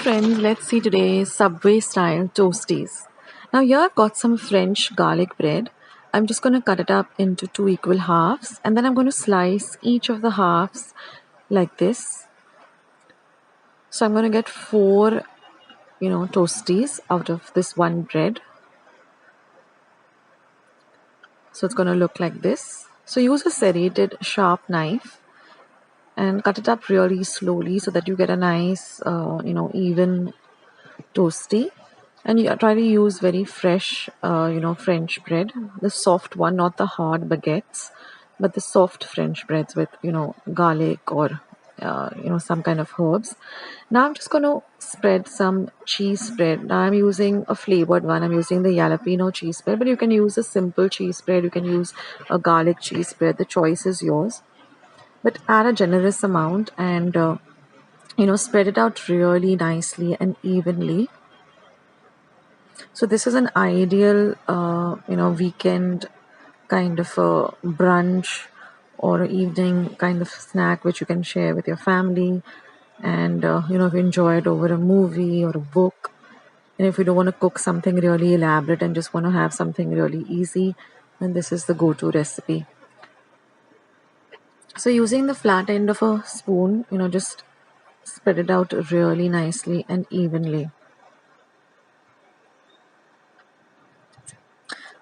friends, let's see today's Subway style toasties. Now here I've got some French garlic bread. I'm just going to cut it up into two equal halves and then I'm going to slice each of the halves like this. So I'm going to get four, toasties out of this one bread. So it's going to look like this. So use a serrated sharp knife and cut it up really slowly so that you get a nice, even toasty. And you try to use very fresh, French bread, the soft one, not the hard baguettes, but the soft French breads with, garlic or, some kind of herbs. Now I'm just going to spread some cheese spread. Now I'm using a flavored one. I'm using the jalapeno cheese spread, but you can use a simple cheese spread. You can use a garlic cheese spread. The choice is yours. But add a generous amount and, spread it out really nicely and evenly. So this is an ideal, weekend kind of a brunch or evening kind of snack which you can share with your family. And, if you enjoy it over a movie or a book. And if you don't want to cook something really elaborate and just want to have something really easy, then this is the go-to recipe. So using the flat end of a spoon, just spread it out really nicely and evenly.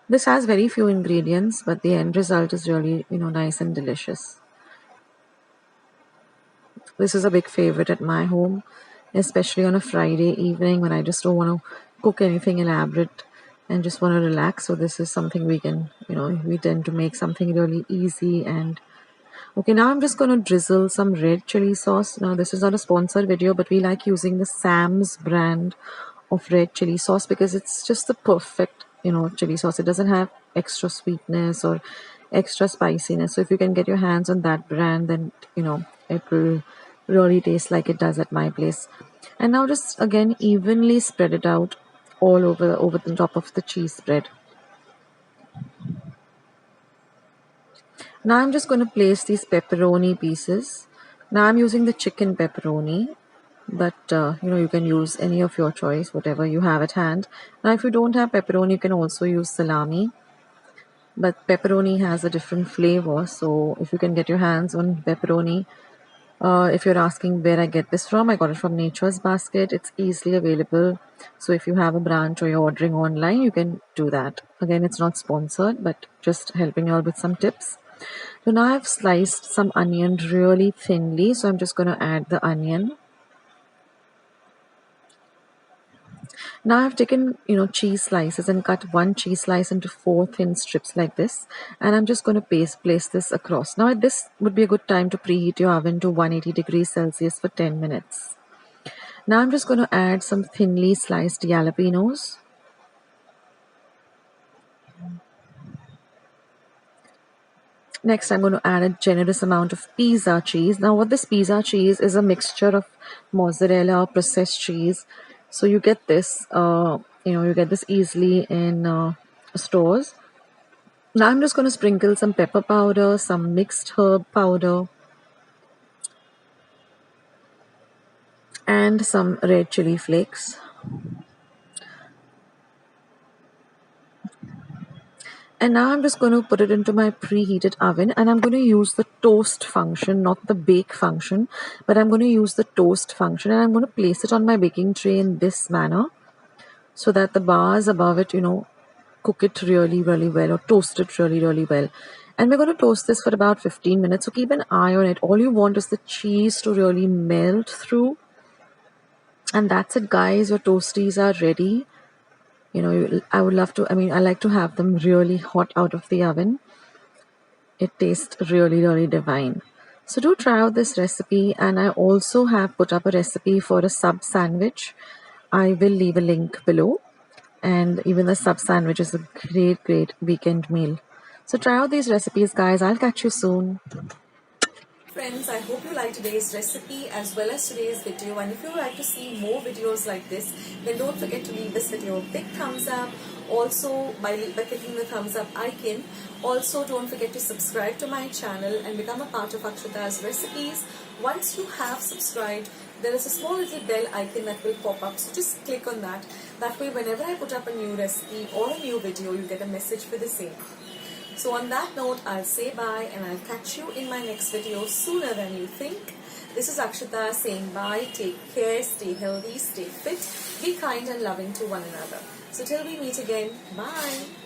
This has very few ingredients, but the end result is really, nice and delicious. This is a big favorite at my home, especially on a Friday evening when I just don't want to cook anything elaborate and just want to relax. So this is something we can, we tend to make something really easy. And okay, now I'm just going to drizzle some red chili sauce. Now this is not a sponsored video, but we like using the Sam's brand of red chili sauce because it's just the perfect, chili sauce. It doesn't have extra sweetness or extra spiciness. So if you can get your hands on that brand, then, it will really taste like it does at my place. And now just again evenly spread it out all over the top of the cheese spread. Now I'm just going to place these pepperoni pieces. Now I'm using the chicken pepperoni, but you can use any of your choice, whatever you have at hand. Now if you don't have pepperoni, you can also use salami, but pepperoni has a different flavor. So if you can get your hands on pepperoni, if you're asking where I get this from, I got it from Nature's Basket. It's easily available. So if you have a branch or you're ordering online, you can do that. Again, it's not sponsored, but just helping you out with some tips. So now I've sliced some onion really thinly. So I'm just going to add the onion. Now I've taken, cheese slices and cut one cheese slice into 4 thin strips like this. And I'm just going to place this across. Now this would be a good time to preheat your oven to 180 degrees Celsius for 10 minutes. Now I'm just going to add some thinly sliced jalapenos. Next, I'm going to add a generous amount of pizza cheese. Now, what this pizza cheese is a mixture of mozzarella, processed cheese. So you get this, you get this easily in stores. Now I'm just going to sprinkle some pepper powder, some mixed herb powder, and some red chili flakes. And now I'm just going to put it into my preheated oven and I'm going to use the toast function, not the bake function, but I'm going to use the toast function and I'm going to place it on my baking tray in this manner so that the bars above it, cook it really, really well or toast it really, really well. And we're going to toast this for about 15 minutes. So keep an eye on it. All you want is the cheese to really melt through. And that's it, guys. Your toasties are ready. I would love to, I like to have them really hot out of the oven. It tastes really, really divine. So do try out this recipe. And I also have put up a recipe for a sub sandwich. I will leave a link below. And even the sub sandwich is a great, great weekend meal. So try out these recipes, guys. I'll catch you soon. Friends, I hope you liked today's recipe as well as today's video, and if you would like to see more videos like this, then don't forget to leave this video a big thumbs up. Also, by clicking the thumbs up icon, also don't forget to subscribe to my channel and become a part of Akshata's recipes. Once you have subscribed, there is a small little bell icon that will pop up, so just click on that. That way whenever I put up a new recipe or a new video, you get a message for the same. So on that note, I'll say bye and I'll catch you in my next video sooner than you think. This is Akshita saying bye, take care, stay healthy, stay fit, be kind and loving to one another. So till we meet again, bye.